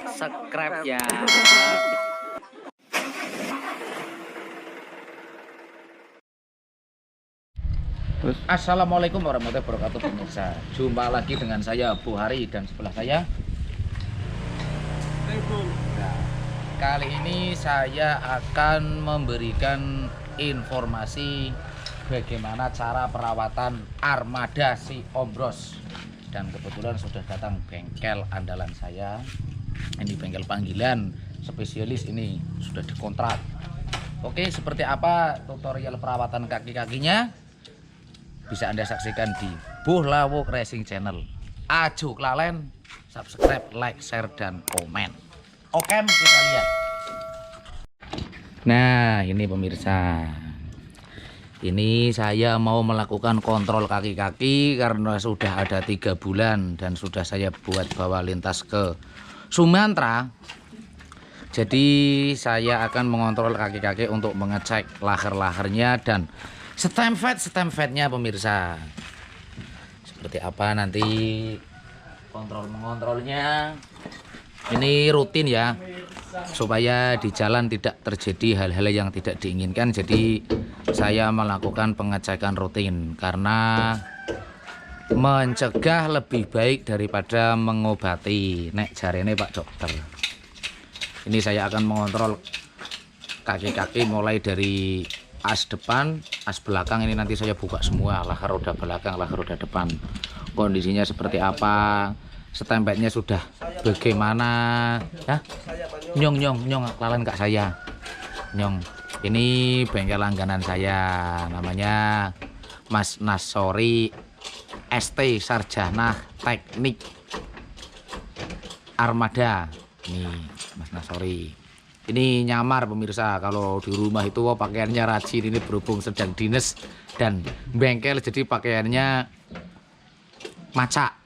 subscribe ya. Assalamualaikum warahmatullahi wabarakatuh pemirsa. Jumpa lagi dengan saya Bu Hari dan sebelah saya. Nah, kali ini saya akan memberikan informasi bagaimana cara perawatan armada si Ombros. Dan kebetulan sudah datang bengkel andalan saya. Ini bengkel panggilan spesialis, ini sudah dikontrak. Oke, seperti apa tutorial perawatan kaki-kakinya? Bisa Anda saksikan di Bohlawuk Racing Channel. Ajo kelalen, subscribe, like, share, dan komen. Oke, kita lihat. Nah, ini pemirsa. Ini saya mau melakukan kontrol kaki-kaki karena sudah ada 3 bulan dan sudah saya buat bawa lintas ke Sumatera. Jadi saya akan mengontrol kaki-kaki untuk mengecek laher-lahernya dan stem fatnya pemirsa. Seperti apa nanti mengontrolnya. Ini rutin ya, supaya di jalan tidak terjadi hal-hal yang tidak diinginkan. Jadi saya melakukan pengecekan rutin karena mencegah lebih baik daripada mengobati. Nek jarene Pak Dokter. Ini saya akan mengontrol kaki-kaki mulai dari as depan, as belakang. Ini nanti saya buka semua, laher roda belakang, laher roda depan. Kondisinya seperti apa, stempetnya sudah bagaimana ya. Nyong lalan kak saya. Nyong. Ini bengkel langganan saya, namanya Mas Nasori ST Sarjana Teknik Armada. Nih Mas Nasori. Ini nyamar pemirsa, kalau di rumah itu pakaiannya rajin, ini berhubung sedang dinas dan bengkel jadi pakaiannya maca,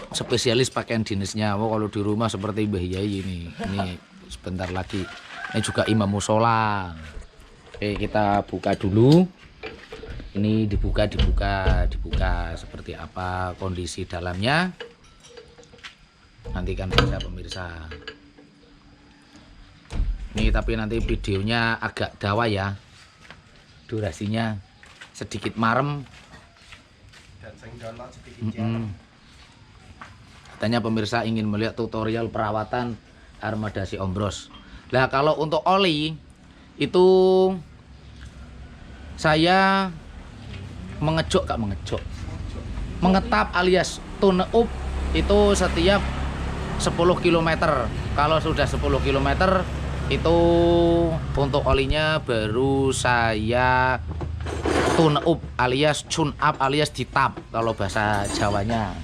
spesialis pakaian dinasnya. Kalau di rumah seperti Mbah Yai ini sebentar lagi. Ini juga imam musola. Oke, kita buka dulu. Ini dibuka seperti apa kondisi dalamnya. Nantikan saja pemirsa. Ini tapi nanti videonya agak dawa ya, durasinya sedikit marem dan katanya pemirsa ingin melihat tutorial perawatan armada si Ombros. Nah, kalau untuk oli itu saya mengetap alias tune up itu setiap 10 km. Kalau sudah 10 km itu untuk olinya baru saya tune up alias tune up alias ditap kalau bahasa Jawanya.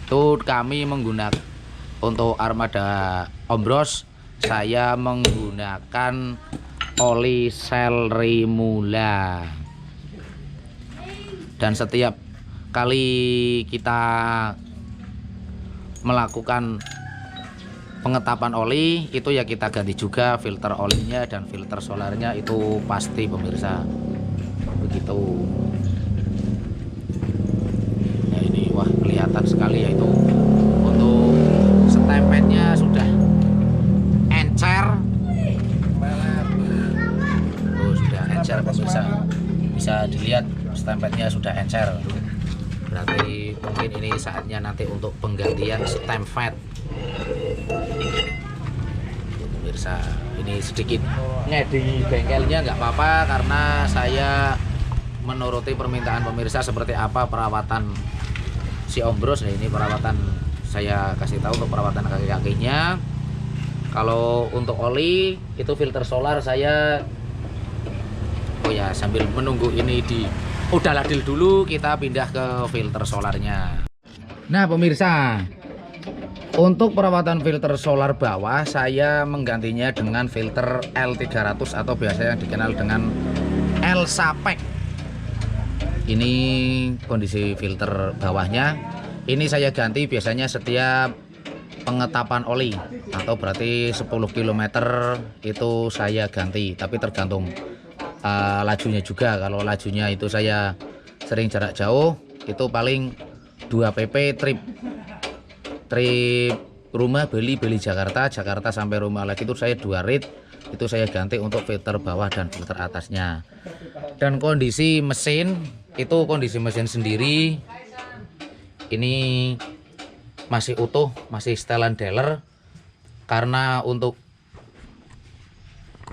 Itu kami menggunakan untuk armada Ombros, saya menggunakan oli Shell Rimula. Dan setiap kali kita melakukan pengetapan oli itu ya kita ganti juga filter olinya dan filter solarnya, itu pasti pemirsa begitu. Nah, ini wah kelihatan sekali ya, itu untuk stempetnya sudah encer. Sudah encer pemirsa, bisa dilihat stempetnya sudah encer. Berarti mungkin ini saatnya nanti untuk penggantian stempet. Pemirsa, ini sedikit ngedi bengkelnya nggak apa-apa karena saya menuruti permintaan pemirsa seperti apa perawatan si Ombros. Nah, ini perawatan saya kasih tahu untuk perawatan kaki-kakinya. Kalau untuk oli itu filter solar saya, oh ya, sambil menunggu ini di udah ladil dulu, kita pindah ke filter solarnya. Nah pemirsa, untuk perawatan filter solar bawah saya menggantinya dengan filter L300 atau biasanya dikenal dengan L-Sapek. Ini kondisi filter bawahnya. Ini saya ganti biasanya setiap pengetapan oli, atau berarti 10 km itu saya ganti, tapi tergantung lajunya juga. Kalau lajunya itu saya sering jarak jauh, itu paling 2 pp trip rumah Bali Jakarta, Jakarta sampai rumah lagi itu saya 2 rit itu saya ganti untuk filter bawah dan filter atasnya. Dan kondisi mesin itu kondisi mesin sendiri ini masih utuh, masih setelan dealer, karena untuk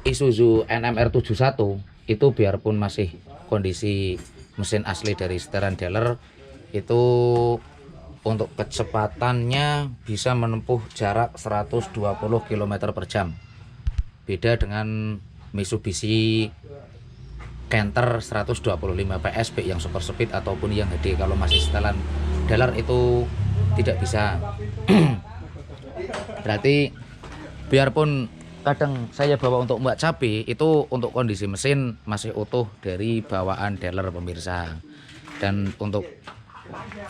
Isuzu NMR 71 itu biarpun masih kondisi mesin asli dari setelan dealer itu untuk kecepatannya bisa menempuh jarak 120 km per jam. Beda dengan Mitsubishi Canter 125 PS yang super speed ataupun yang HD. Kalau masih setelan dealer itu tidak bisa. Berarti biarpun kadang saya bawa untuk Mbak Cabe itu untuk kondisi mesin masih utuh dari bawaan dealer pemirsa. Dan untuk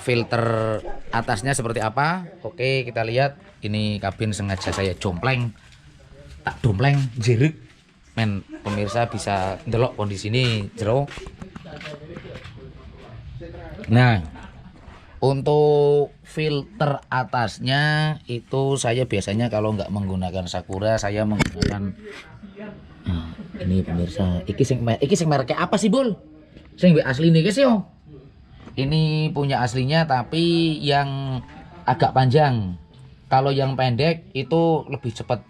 filter atasnya seperti apa? Oke, kita lihat. Ini kabin sengaja saya jompleng, tak dompleng jerik men, pemirsa bisa ndelok kondisi ini jero. Nah, untuk filter atasnya itu saya biasanya kalau nggak menggunakan Sakura, saya menggunakan ini pemirsa. Iki sing mereknya apa sih, Bul? Sing asli nih guys yo. Ini punya aslinya tapi yang agak panjang. Kalau yang pendek itu lebih cepat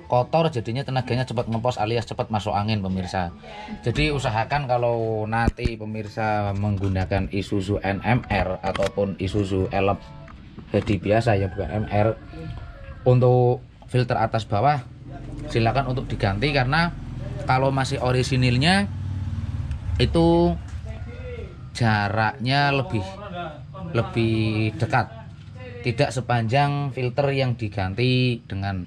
kotor, jadinya tenaganya cepat ngempos alias cepat masuk angin pemirsa. Jadi usahakan kalau nanti pemirsa menggunakan Isuzu NMR ataupun Isuzu Elep HD biasa ya bukan MR, untuk filter atas bawah silakan untuk diganti, karena kalau masih orisinilnya itu jaraknya lebih dekat, tidak sepanjang filter yang diganti dengan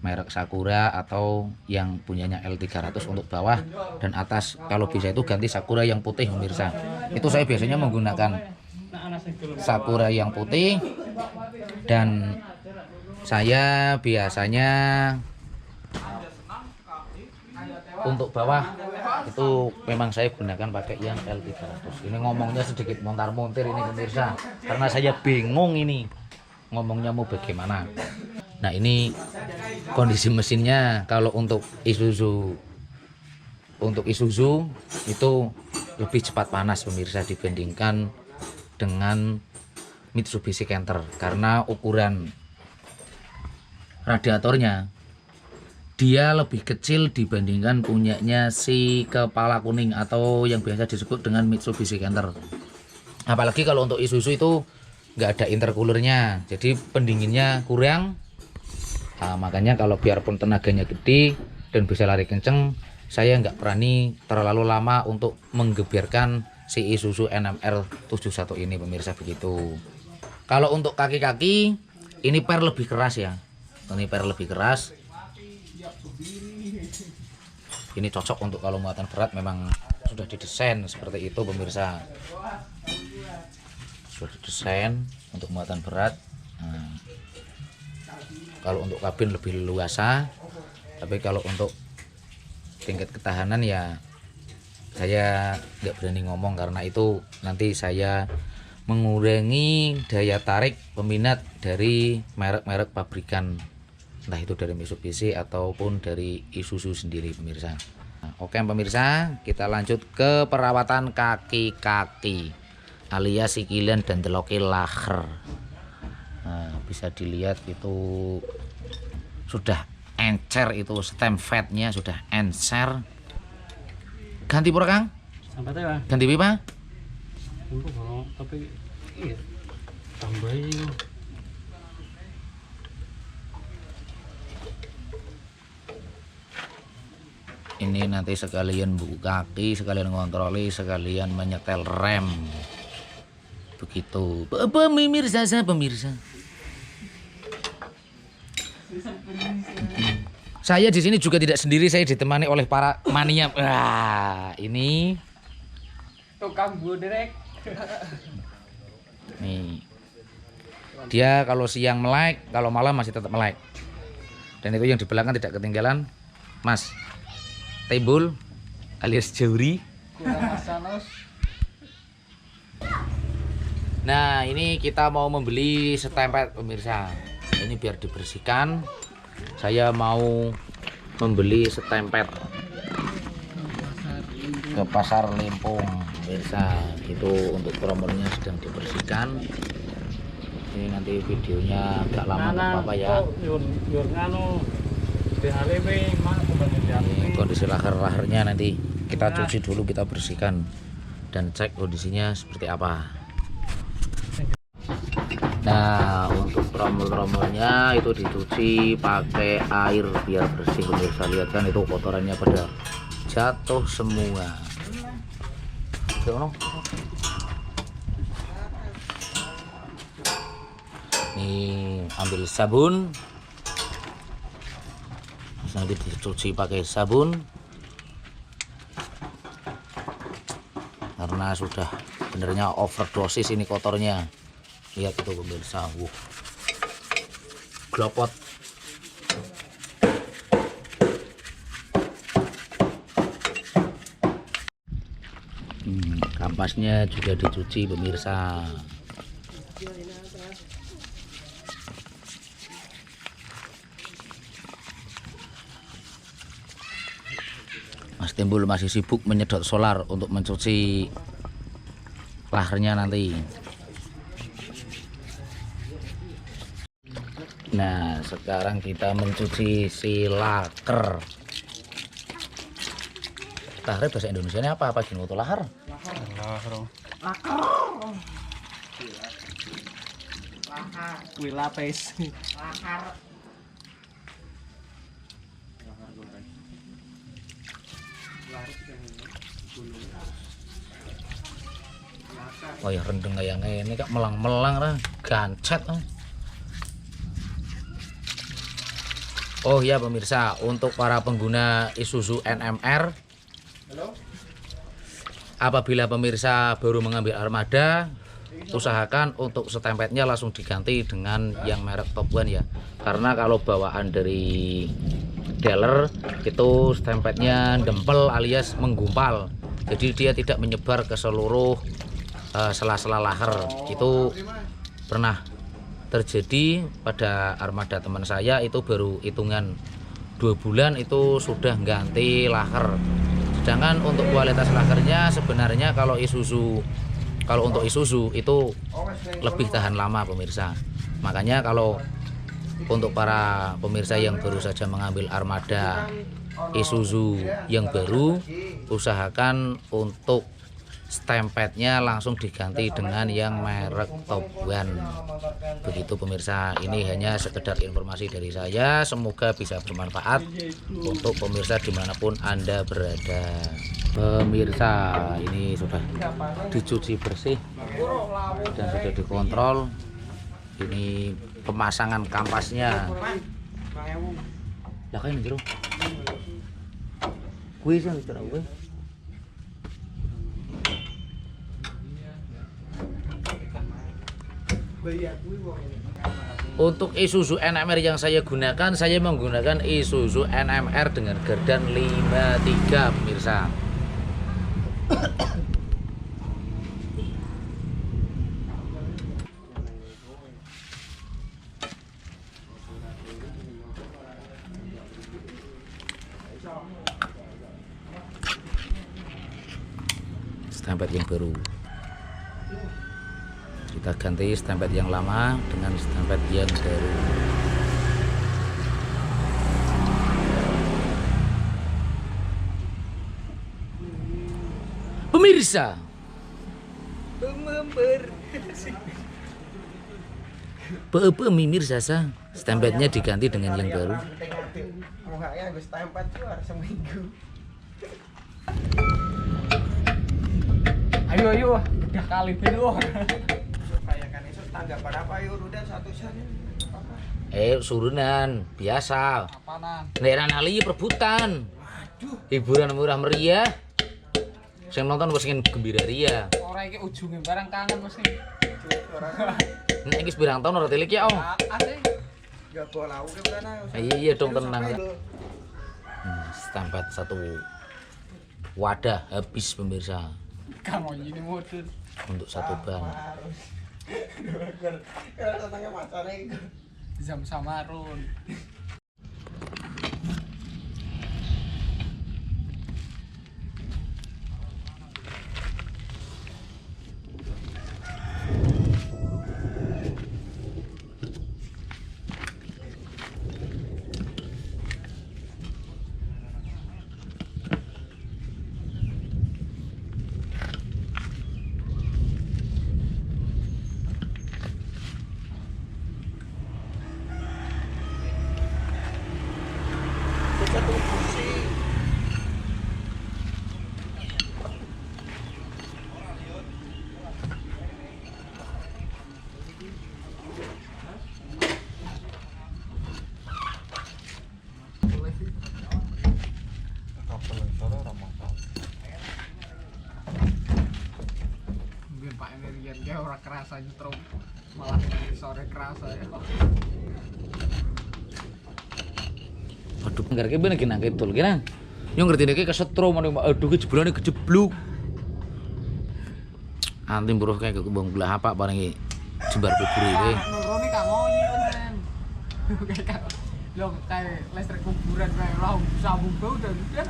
merek Sakura atau yang punyanya L300 untuk bawah dan atas. Kalau bisa itu ganti Sakura yang putih pemirsa. Itu saya biasanya menggunakan Sakura yang putih, dan saya biasanya untuk bawah itu memang saya gunakan pakai yang L300. Ini ngomongnya sedikit montar-montir ini pemirsa, karena saya bingung ini ngomongnya mau bagaimana. Nah, ini kondisi mesinnya. Kalau untuk Isuzu itu lebih cepat panas pemirsa dibandingkan dengan Mitsubishi Canter, karena ukuran radiatornya dia lebih kecil dibandingkan punyanya si kepala kuning atau yang biasa disebut dengan Mitsubishi Canter. Apalagi kalau untuk Isuzu itu nggak ada intercoolernya, jadi pendinginnya kurang. Nah, makanya kalau biarpun tenaganya gede dan bisa lari kenceng, saya nggak berani terlalu lama untuk menggeberkan si Isuzu NMR 71 ini pemirsa, begitu. Kalau untuk kaki-kaki ini per lebih keras ya, ini per lebih keras. Ini cocok untuk kalau muatan berat, memang sudah didesain seperti itu pemirsa. Sudah didesain untuk muatan berat. Nah, kalau untuk kabin lebih leluasa, tapi kalau untuk tingkat ketahanan ya saya nggak berani ngomong, karena itu nanti saya mengurangi daya tarik peminat dari merek-merek pabrikan, entah itu dari Mitsubishi ataupun dari Isuzu sendiri pemirsa. Nah, oke pemirsa, kita lanjut ke perawatan kaki-kaki alias sikilan dan deloke laher. Nah, bisa dilihat itu sudah encer, itu stem fatnya sudah encer. Ganti pura Kang? Ganti pipa? Tapi iya, tambahin. Ini nanti sekalian buka kaki, sekalian ngontroli, sekalian menyetel rem. Begitu. Pemirsa, saya di sini juga tidak sendiri, saya ditemani oleh para mania. Wah, ini tukang buderek. Nih. Dia kalau siang melek, kalau malam masih tetap melek. Dan itu yang di belakang tidak ketinggalan, Mas Tebul alias Jauri. Nah, ini kita mau membeli setempet pemirsa. ini biar dibersihkan. Saya mau membeli setempet ke pasar Limpung, pemirsa. Itu untuk promonya sedang dibersihkan. Ini nanti videonya agak lama nggak apa-apa ya. Ini kondisi lahar-laharnya nanti kita cuci dulu, kita bersihkan dan cek kondisinya seperti apa. Nah, untuk tromol-tromolnya itu dicuci pakai air biar bersih. Pemirsa lihat kan, itu kotorannya pada jatuh semua. Nih, ambil sabun, terus nanti dicuci pakai sabun karena sudah benernya overdosis ini kotornya. Lihat itu pemirsa, glopot. Kampasnya juga dicuci pemirsa. Mas Timbul masih sibuk menyedot solar untuk mencuci laharnya nanti. Nah, sekarang kita mencuci si laker. Lahar bahasa Indonesia ini apa gini untuk lahar? Laker. Kue lapis. Lahar. Oh ya, rendeng kayak ini kak melang-melang lah, gancet. Oh ya pemirsa, untuk para pengguna Isuzu NMR, apabila pemirsa baru mengambil armada, usahakan untuk setempetnya langsung diganti dengan yang merek Top One ya. Karena kalau bawaan dari dealer itu stempetnya dempel alias menggumpal, jadi dia tidak menyebar ke seluruh sela-sela lahar. Itu pernah terjadi pada armada teman saya, itu baru hitungan 2 bulan itu sudah ganti lahar. Sedangkan untuk kualitas laharnya sebenarnya kalau untuk Isuzu itu lebih tahan lama pemirsa. Makanya kalau untuk para pemirsa yang baru saja mengambil armada Isuzu yang baru, usahakan untuk stempetnya langsung diganti dengan yang merek Top One. Begitu pemirsa, ini hanya sekedar informasi dari saya, semoga bisa bermanfaat untuk pemirsa dimanapun Anda berada. Pemirsa, ini sudah dicuci bersih dan sudah dikontrol. Ini pemasangan kampasnya. Lah kayak jero. Kuwi sing jero kuwi. Untuk Isuzu NMR yang saya gunakan, saya menggunakan Isuzu NMR dengan gardan 53 pemirsa. Stempet yang baru kita ganti, stempet yang lama dengan stempet yang baru. Pemirsa, mimir sasa, stempetnya diganti dengan yang baru. Ayo, udah kali dulu. Surunan biasa. Daerah nali perebutan. Hiburan murah meriah. Saya nonton wis gembira ria. Ora iki ujunge barang kangen mesti. Nek iki pirang tahun ora telik ya, Om. Enggak bola ke mana. Iya dong, tenang. Stempet satu wadah habis pemirsa. Kamu ini model Untuk satu ban. Jam Samarun. Mungkin Pak Emirian dia orang kerasa justru malah sore kerasa ya. Aduh, ngerti bener kena ketul kira. Yo ngerti nek kesetrum aduh kejeblone kejebluk. Antim buruh kayak kebang belah apa bareng jembar kubur iki. Nuruni Kak Monyi tenan. Lo kayak listrik kuburan kayak lah sambung bau dan udah.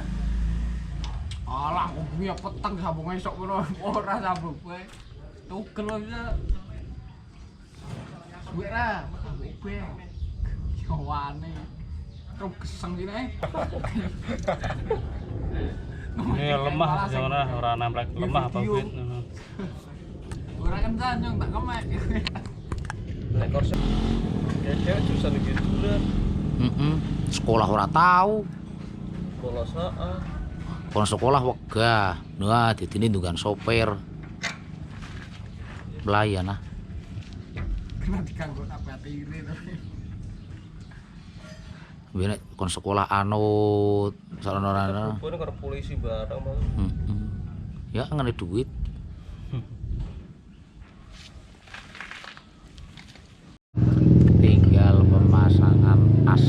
Alah, kubungnya peteng sambungnya sok ngono ora sambung kowe. Tugel bisa. Suwe ra, sambung kowe. Jawane. Terus geseng gini. Ini lemah jangan orang nampak lemah apa fit. Ora kencan yang tak kemek. Lekor sih. Ya jurusan gitu lah. Sekolah ora tahu. Sekolah saat. Kon sekolah wegah. Nah, didine tunggang sopir. Pelayan ah. Kena diganggu apa tiri tapi. Biar kon sekolah anut sarana-sarana. Kuwi karo polisi barang Bang. Ya ngene duit. Tinggal pemasangan as.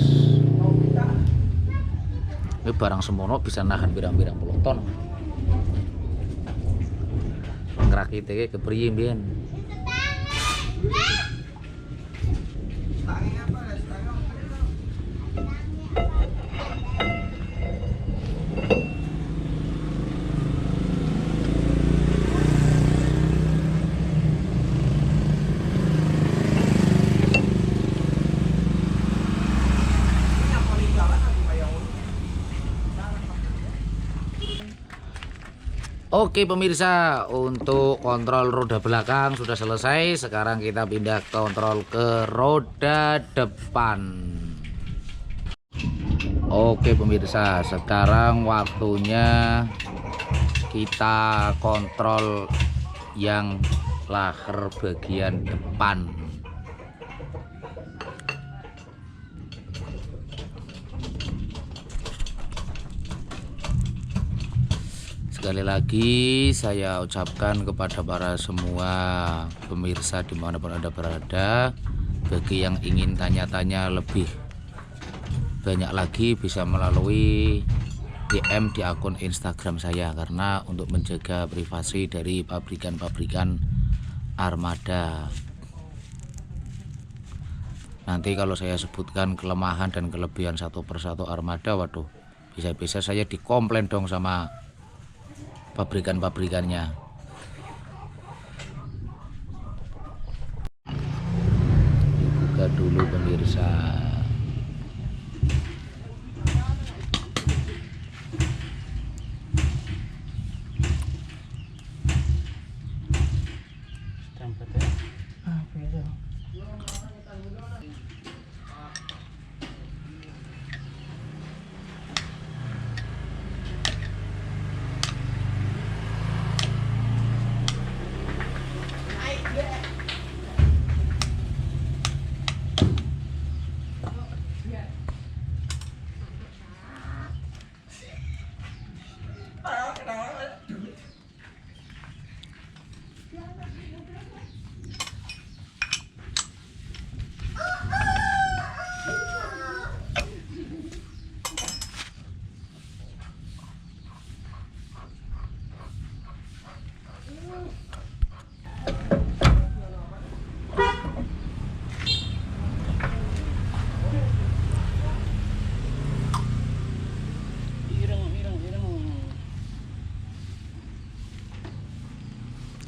Ini barang semono bisa nahan birang-birang puluh ton. Ngerakit iki kepriye mbiyen. Oke pemirsa, untuk kontrol roda belakang sudah selesai. Sekarang kita pindah kontrol ke roda depan. Oke pemirsa, sekarang waktunya kita kontrol yang laher bagian depan. Sekali lagi saya ucapkan kepada para semua pemirsa dimanapun Anda berada, bagi yang ingin tanya-tanya lebih banyak lagi bisa melalui DM di akun Instagram saya, karena untuk menjaga privasi dari pabrikan-pabrikan armada. Nanti kalau saya sebutkan kelemahan dan kelebihan satu persatu armada, waduh, bisa-bisa saya dikomplain dong sama pabrikan-pabrikannya. Buka dulu pemirsa.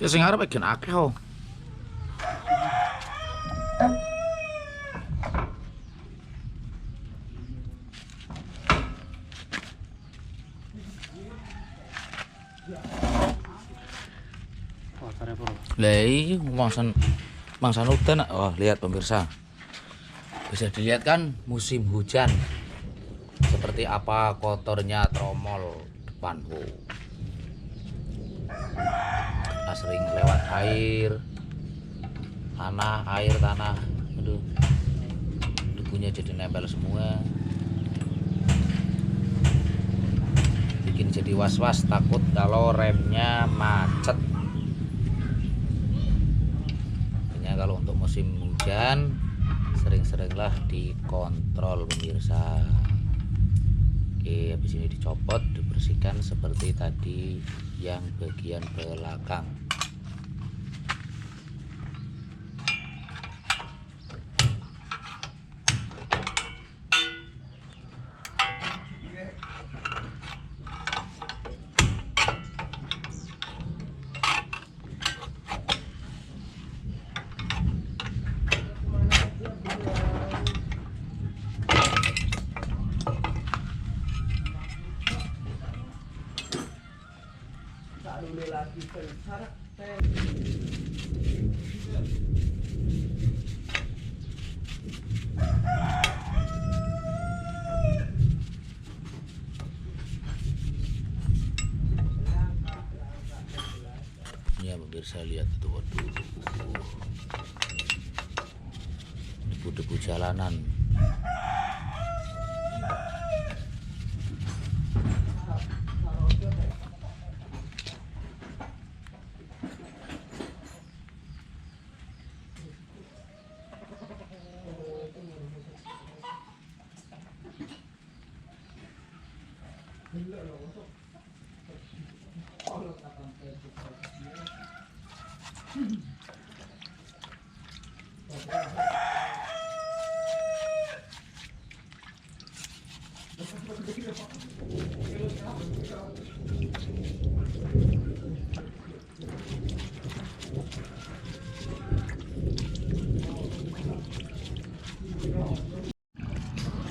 Ya sing arep gen akeh ho. Lah iki mangsan udan. Oh, lihat pemirsa. Bisa dilihat kan musim hujan. Seperti apa kotornya tromol depan. Sering lewat air tanah. Aduh. Debunya jadi nempel semua. Bikin jadi was-was, takut kalau remnya macet. Kalau untuk musim hujan sering-seringlah dikontrol pemirsa. Oke, habis ini dicopot, dibersihkan seperti tadi yang bagian belakang. Ya pemirsa, lihat itu, waduh, debu-debu jalanan.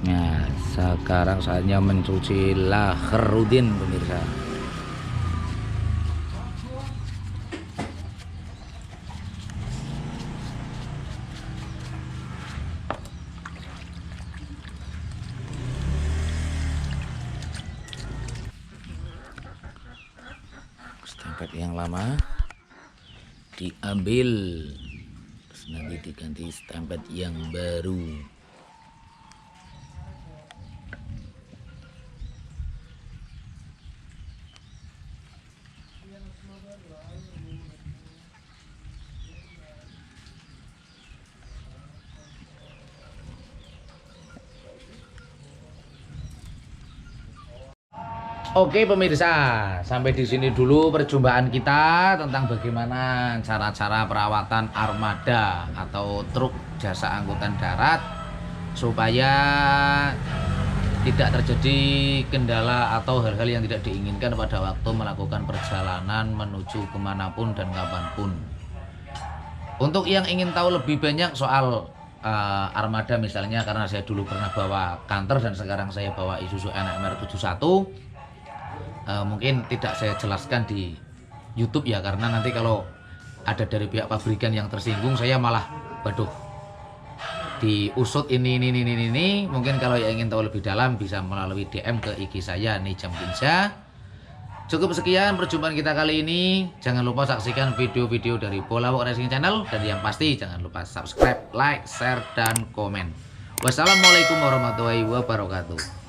Nah, sekarang saatnya mencuci Laherudin pemirsa. Stempel yang lama diambil, terus nanti diganti stempel yang baru. Oke pemirsa, sampai di sini dulu perjumpaan kita tentang bagaimana cara-cara perawatan armada atau truk jasa angkutan darat supaya tidak terjadi kendala atau hal-hal yang tidak diinginkan pada waktu melakukan perjalanan menuju kemanapun dan kapanpun. Untuk yang ingin tahu lebih banyak soal armada misalnya, karena saya dulu pernah bawa Canter dan sekarang saya bawa Isuzu NMR 71, mungkin tidak saya jelaskan di YouTube ya, karena nanti kalau ada dari pihak pabrikan yang tersinggung saya malah waduh diusut ini. Mungkin kalau yang ingin tahu lebih dalam bisa melalui DM ke IG saya Nijam Ginza. Cukup sekian perjumpaan kita kali ini. Jangan lupa saksikan video-video dari Bolawok Racing Channel, dan yang pasti jangan lupa subscribe, like, share, dan komen. Wassalamualaikum warahmatullahi wabarakatuh.